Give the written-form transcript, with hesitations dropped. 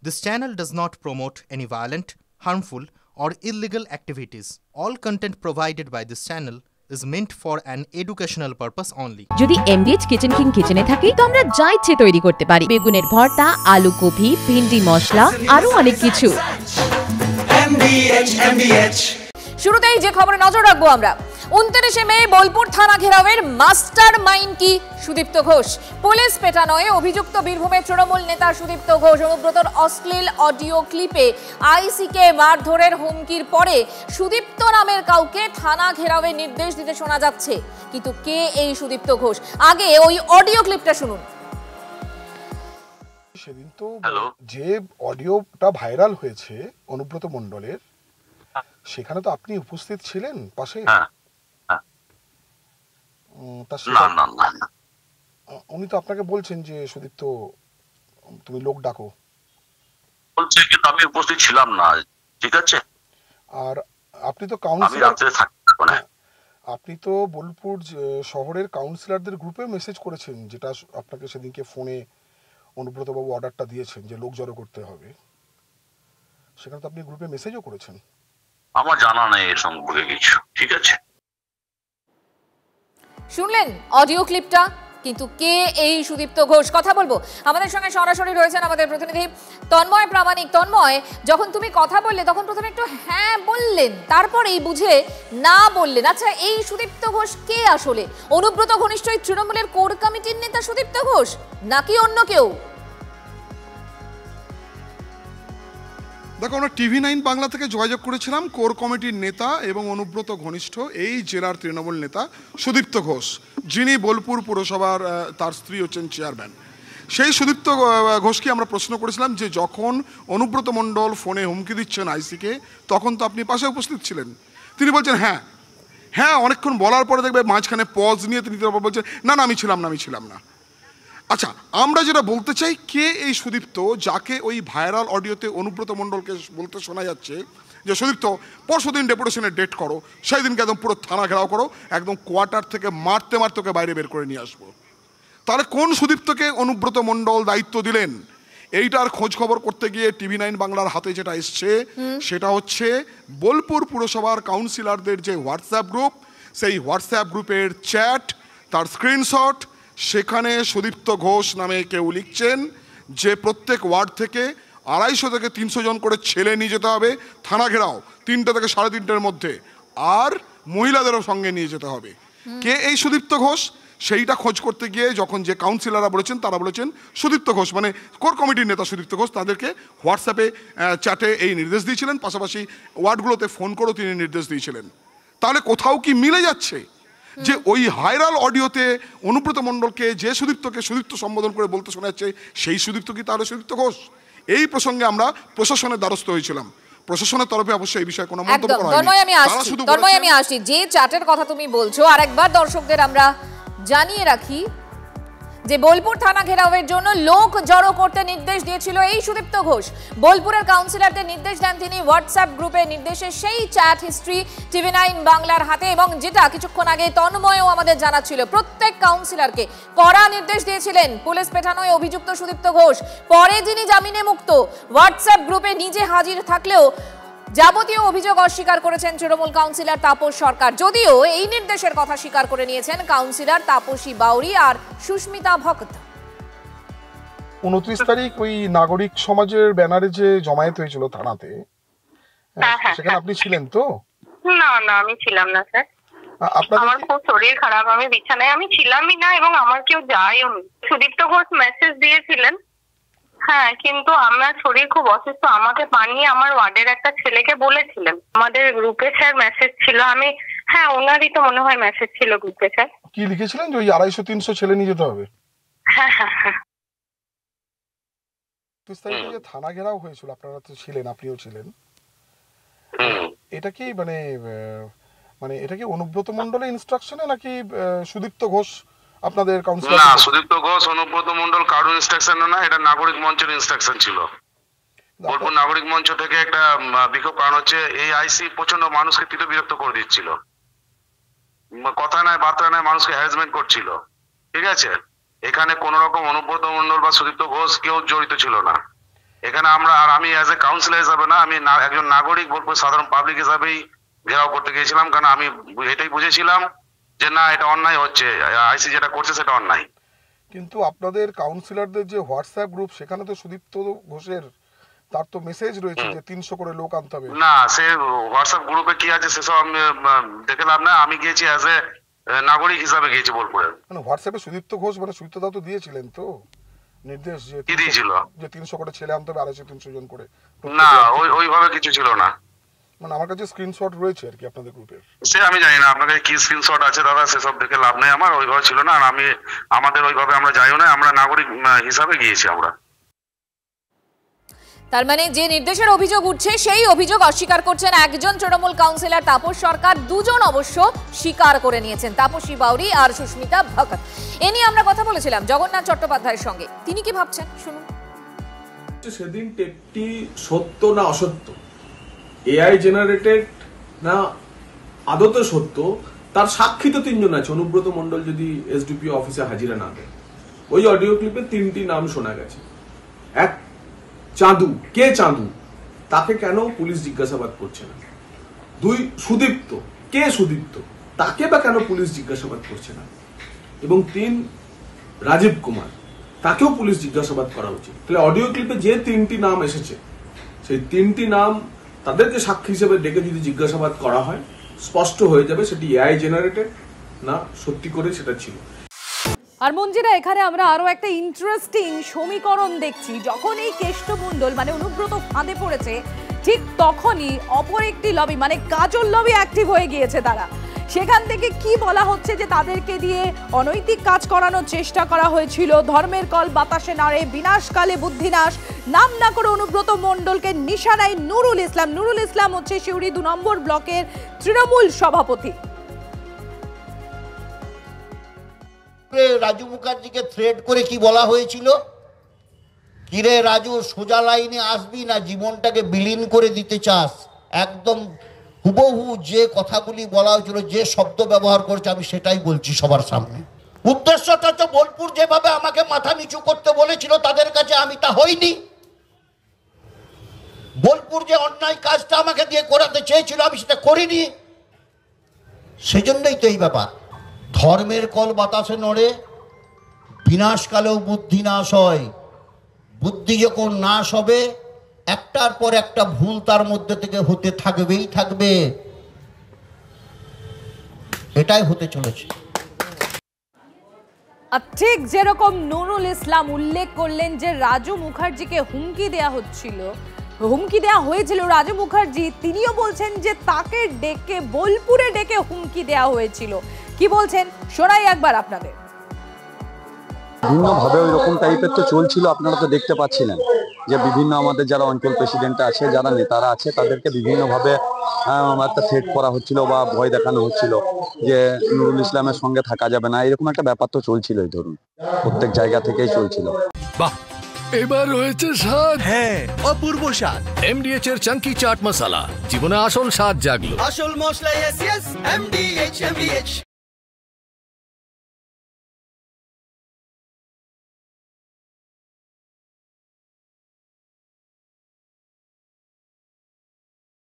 This channel does not promote any violent, harmful, or illegal activities. All content provided by this channel is meant for an educational purpose only. যদি MDH kitchen king কিচেনে থাকি তো আমরা যা ইচ্ছে তৈরি করতে পারি। বেগুনের ভর্তা, আলু কপি, ভিন্ডি মশলা, আরো অনেক কিছু। শুরুতেই যে খবরে নজর রাখবো আমরা, 29 মে বোলপুর থানা ঘেরাওয়ের মাস্টার মাইন্ড কি সুদীপ্ত ঘোষ। পুলিশ পেটানোয় অভিযুক্ত বীরভূমের তৃণমূল নেতা সুদীপ্ত ঘোষ। অনুব্রতর অশ্লীল অডিও ক্লিপে আইসিকে মারধরের হুমকির পরে সুদীপ্ত নামের কাউকে থানা ঘেরাওয়ের নির্দেশ দিতে শোনা যাচ্ছে, কিন্তু কে এই সুদীপ্ত ঘোষ? আগে ওই অডিও ক্লিপটা শুনুন। সেদিন তো যে অডিওটা ভাইরাল হয়েছে অনুব্রত মণ্ডলের, সেখানে তো আপনি উপস্থিত ছিলেন পাশে। উনি তো আপনাকে বলছেন যে সুদীপ্ত তুমি লোক ডাকো বলছে, কিন্তু আমি উপস্থিত ছিলাম না। ঠিক আছে। আর আপনি তো কাউন্সিলর, আপনি তো বোলপুর শহরের কাউন্সিলরদের গ্রুপে মেসেজ করেছেন, যেটা আপনাকে সেদিনকে ফোনে অনুব্রত বাবু অর্ডারটা দিয়েছেন যে লোক জড়ো করতে হবে, সেখানে তো আপনি গ্রুপে মেসেজও করেছেন। আমার জানা নেই এর সম্পর্কে কিছু। ঠিক আছে, শুনলেন অডিও ক্লিপটা, কিন্তু কে এই সুদীপ্ত ঘোষ? কথা বলবো, আমাদের সঙ্গে সরাসরি রয়েছেন আমাদের প্রতিনিধি তন্ময় প্রামাণিক। তন্ময়, যখন তুমি কথা বললে তখন প্রথমে একটু হ্যাঁ বললেন, তারপরেই বুঝে না বললেন। আচ্ছা, এই সুদীপ্ত ঘোষ কে আসলে? অনুব্রত ঘনিষ্ঠ তৃণমূলের কোর কমিটির নেতা সুদীপ্ত ঘোষ, নাকি অন্য কেউ? দেখো, আমরা TV9 বাংলা থেকে যোগাযোগ করেছিলাম কোর কমিটির নেতা এবং অনুব্রত ঘনিষ্ঠ এই জেলার তৃণমূল নেতা সুদীপ্ত ঘোষ, যিনি বোলপুর পুরসভার, তার স্ত্রী হচ্ছেন চেয়ারম্যান। সেই সুদীপ্ত ঘোষকে আমরা প্রশ্ন করেছিলাম যে যখন অনুব্রত মণ্ডল ফোনে হুমকি দিচ্ছেন আইসিকে, তখন তো আপনি পাশে উপস্থিত ছিলেন। তিনি বলছেন হ্যাঁ হ্যাঁ, অনেকক্ষণ বলার পরে দেখবে মাঝখানে পজ নিয়ে তিনি বলছেন না না, আমি ছিলাম না। আচ্ছা, আমরা যেটা বলতে চাই, কে এই সুদীপ্ত, যাকে ওই ভাইরাল অডিওতে অনুব্রত মণ্ডলকে বলতে শোনা যাচ্ছে যে সুদীপ্ত পরশুদিন ডেপুটেশনের ডেট করো, সেই দিনকে একদম পুরো থানা ঘেরাও করো, একদম কোয়ার্টার থেকে মারতে ওকে বাইরে বের করে নিয়ে আসবো। তাহলে কোন সুদীপ্তকে অনুব্রত মণ্ডল দায়িত্ব দিলেন? এইটার খোঁজ খবর করতে গিয়ে TV9 বাংলার হাতে যেটা এসছে, সেটা হচ্ছে বোলপুর পুরসভার কাউন্সিলরদের যে হোয়াটসঅ্যাপ গ্রুপ, সেই হোয়াটসঅ্যাপ গ্রুপের চ্যাট, তার স্ক্রিনশট। সেখানে সুদীপ্ত ঘোষ নামে কেউ লিখছেন যে প্রত্যেক ওয়ার্ড থেকে 250 থেকে 300 জন করে ছেলে নিয়ে যেতে হবে থানা ঘেরাও 3টে থেকে 3:30-এর মধ্যে, আর মহিলাদেরও সঙ্গে নিয়ে যেতে হবে। কে এই সুদীপ্ত ঘোষ? সেইটা খোঁজ করতে গিয়ে যখন যে কাউন্সিলররা বলেছেন, তারা বলেছেন সুদীপ্ত ঘোষ মানে কোর কমিটির নেতা সুদীপ্ত ঘোষ তাদেরকে হোয়াটসঅ্যাপে চ্যাটে এই নির্দেশ দিয়েছিলেন, পাশাপাশি ওয়ার্ডগুলোতে ফোন করেও তিনি নির্দেশ দিয়েছিলেন। তাহলে কোথাও কি মিলে যাচ্ছে যে ওই ভাইরাল অডিওতে অনুব্রত মণ্ডলকে যে সুদীপ্তকে সুদীপ্ত সম্বোধন করে বলতে শোনা যাচ্ছে, সেই সুদীপ্ত কি তাহলে সুদীপ্ত ঘোষ? এই প্রসঙ্গে আমরা প্রশাসনের দ্বারস্থ হয়েছিলাম। প্রশাসনের তরফে অবশ্যই এই বিষয়ে কোনো মন্তব্য করা হয়নি। তন্ময়, আমি আসছি যে চ্যাটের কথা তুমি বলছো, আরেকবার দর্শকদের আমরা জানিয়ে রাখি যে বোলপুর থানা ঘেরাওয়ের জন্য লোক জড়ো করতে নির্দেশ দিয়েছিল এই সুদীপ্ত ঘোষ। বোলপুরের কাউন্সিলরদের নির্দেশ দেন তিনি হোয়াটসঅ্যাপ গ্রুপে নির্দেশে। সেই চ্যাট হিস্ট্রি TV9 বাংলার হাতে, এবং যেটা কিছুক্ষণ আগে তন্ময়ও আমাদের জানাচ্ছিল, প্রত্যেক কাউন্সিলরকে কড়া নির্দেশ দিয়েছিলেন পুলিশ পেটানোয় অভিযুক্ত সুদীপ্ত ঘোষ। পরে যিনি জামিনে মুক্ত, হোয়াটসঅ্যাপ গ্রুপে নিজে হাজির থাকলেও যাবতীয় অভিযোগ অস্বীকার করেছেন তৃণমূল কাউন্সিলর তাপস সরকার। যদিও এই নির্দেশের কথা স্বীকার করে নিয়েছেন কাউন্সিলর তাপসী বাউরি আর সুস্মিতা ভক্ত। 29 তারিখ ওই নাগরিক সমাজের ব্যানারে যে জমায়েত হয়েছিল থানাতে, সেখানে আপনি ছিলেন তো? না না, আমি ছিলাম না স্যার। আমার খুব শরীর খারাপ, আমি বিছানায়, আমি ছিলামই না এবং আমার কেউ যায়ও নি। সুদীপ্ত ঘোষ মেসেজ দিয়েছিলেন, হ্যাঁ, কিন্তু আমার শরীর খুব অসুস্থ, আমাকে বানিয়ে আমার ওয়ার্ডের একটা ছেলেকে বলেছিলেন। আমাদের গ্রুপে স্যার মেসেজ ছিল, আমি হ্যাঁ ওনারই তো মনে হয় মেসেজ ছিল গ্রুপে। স্যার কি লিখেছিলেন যে ওই 250-300 ছেলে নিয়ে যেতে হবে? হ্যাঁ হ্যাঁ হ্যাঁ। যে থানা ঘেরাও হয়েছিল, আপনারা তো ছিলেন, আপনিও ছিলেন, এটা কি মানে এটা কি অনুব্রত মণ্ডলের ইনস্ট্রাকশনে নাকি সুদীপ্ত ঘোষ আপনাদের কাউন্সিলর? না, সুদীপ্ত ঘোষ অনুব্রত মণ্ডল কারোর ইনস্ট্রাকশন না, এটা নাগরিক মঞ্চের ইনস্ট্রাকশন ছিল। বোলপুর নাগরিক মঞ্চ থেকে একটা বিক্ষোভ, কারণ হচ্ছে এই আইসি প্রচন্ড মানুষকে বিরক্ত করে দিচ্ছিল, কথা নয় বার্তা নয়, মানুষকে হ্যারাসমেন্ট করছিল। ঠিক আছে, এখানে কোন রকম অনুব্রত মণ্ডল বা সুদীপ্ত ঘোষ কেউ জড়িত ছিল না। এখানে আমি অ্যাজ এ কাউন্সিলর হিসাবে না, আমি একজন নাগরিক বোলপুর সাধারণ পাবলিক হিসাবেই ঘেরাও করতে গিয়েছিলাম, কারণ আমি এটাই বুঝেছিলাম যে না, এটা অন্যায় হচ্ছে, আইসি যেটা করছে সেটা অন্যায়। কিন্তু আপনাদের কাউন্সিলরদের যে হোয়াটসঅ্যাপ গ্রুপ, সেখানে তো সুদীপ্ত ঘোষের তার তো মেসেজ রয়েছে যে 300 করে লোক আনতে হবে। না, সে হোয়াটসঅ্যাপ গ্রুপে কি আছে সেসব আমি দেখে লাভ না। আমি গিয়েছি অ্যাজ এ নাগরিক হিসাবে গিয়েছি বোলপুরে। মানে হোয়াটসঅ্যাপে সুদীপ্ত ঘোষ মানে সুদীপ্ত দা তো দিয়েছিলেন তো নির্দেশ যে কি দিয়েছিল, যে 300 করে ছেলে আনতে হবে, 250-300 জন করে। না, ওইভাবে কিছু ছিল না। মানে আমার কাছে স্ক্রিনশট রয়েছে আর কি আপনাদের গ্রুপের। সে আমি জানি না আপনাদের কি স্ক্রিনশট আছে দাদা, সেসব দেখে লাভ নেই। আমার ওইভাবে ছিল না, আর আমাদের ওইভাবে আমরা যাইও না, আমরা নাগরিক হিসাবে গিয়েছি আমরা। তার মানে যে নির্দেশের অভিযোগ উঠছে সেই অভিযোগ অস্বীকার করছেন একজন তৃণমূল কাউন্সিলর তাপস সরকার, দুজন অবশ্য স্বীকার করে নিয়েছেন, তাপসী বাউরি আর সুস্মিতা ভগত। এ নিয়ে আমরা কথা বলেছিলাম জগন্নাথ চট্টোপাধ্যায়ের সঙ্গে, তিনি কি ভাবছেন শুনুন। সেদিন টেপটি সত্য না অসত্য, এআই জেনারেটেড না আদতে সত্য, তার সাক্ষী তো 3 জন আছে। অনুব্রত মণ্ডল যদি এসডিপিও অফিসে হাজিরা না দেয়, ওই অডিও ক্লিপে 3টি নাম শোনা গেছে। এক, চাঁদু। কে চাঁদু? তাকে কেন পুলিশ জিজ্ঞাসাবাদ করছে না? 2, সুদীপ্ত। কে সুদীপ্ত? তাকে বা কেন পুলিশ জিজ্ঞাসাবাদ করছে না? এবং 3, রাজীব কুমার, তাকেও পুলিশ জিজ্ঞাসাবাদ করা উচিত। তাহলে অডিও ক্লিপে যে 3টি নাম এসেছে, সেই 3টি নাম তাদেরকে সাক্ষী হিসেবে ডেকে যদি জিজ্ঞাসাবাদ করা হয়, স্পষ্ট হয়ে যাবে সেটি এআই জেনারেটেড না সত্যি করে সেটা ছিল। আর মঞ্জিরা, এখানে আমরা আরো একটা ইন্টারেস্টিং সমীকরণ দেখছি। যখন এই কেষ্টমণ্ডল মানে অনুব্রত ফাঁদে পড়েছে, ঠিক তখনই অপর একটি লবি মানে কাজল লবি অ্যাক্টিভ হয়ে গিয়েছে। তারা সেখান থেকে কি বলা হচ্ছে যে তাদেরকে দিয়ে অনৈতিক কাজ করানোর চেষ্টা করা হয়েছিল, ধর্মের কল বাতাসে নাড়ে, বিনাশকালে বুদ্ধিনাশ, নাম না করে অনুব্রত মণ্ডলকে নিশানায় নুরুল ইসলাম। নুরুল ইসলাম হচ্ছে সিউড়ি 2 নম্বর ব্লকের তৃণমূল সভাপতি। রাজু মুখার্জিকে থ্রেট করে কি বলা হয়েছিল, কিরে রাজু সোজা লাইনে আসবি না জীবনটাকে বিলীন করে দিতে চাস? একদম হুবহু যে কথাগুলি বলা হয়েছিল, যে শব্দ ব্যবহার করেছে, আমি সেটাই বলছি সবার সামনে। উদ্দেশ্যটা তো বোলপুর যেভাবে আমাকে মাথা নিচু করতে বলেছিল তাদের কাছে, আমি তা হইনি। বোলপুর যে অন্যায় কাজটা আমাকে দিয়ে করাতে চেয়েছিল, আমি সেটা করিনি। সেজন্যই তো এই ব্যাপার। ধর্মের কল বাতাসে নড়ে, বিনাশকালেও বুদ্ধি নাশ হয়। বুদ্ধি যখন নাশ হবে, একটার পর একটা ভুল তার মধ্যে থেকে হতে থাকবেই থাকবে। এটাই হতে চলেছে। আর ঠিক যেরকম নুরুল ইসলাম উল্লেখ করলেন যে রাজু মুখার্জিকে হুমকি দেয়া হয়েছিল রাজু মুখার্জি, তিনিও বলছেন যে তাকে ডেকে বোলপুরে ডেকে হুমকি দেয়া হয়েছিল। কি বলছেন শোনাই একবার আপনাদের। বিভিন্নভাবে ওই রকম টাইপের তো চলছিল, আপনারা তো দেখতে পাচ্ছিলেন যে বিভিন্ন আমাদের যারা অঞ্চল প্রেসিডেন্ট আছে, যারা নেতারা আছে, তাদেরকে বিভিন্নভাবে একটা থ্রেট করা হচ্ছিল বা ভয় দেখানো হচ্ছিল যে নুরুল ইসলামের সঙ্গে থাকা যাবে না, এরকম একটা ব্যাপার তো চলছিলই, ধরুন প্রত্যেক জায়গা থেকেই চলছিল। বাহ, এবার রয়েছে স্বাদ। হ্যাঁ, অপূর্ব স্বাদ। এমডিএচ এর চাঙ্কি চাট মশলা, জীবনে আসল স্বাদ জাগলো। আসল মশলা এমডিএচ।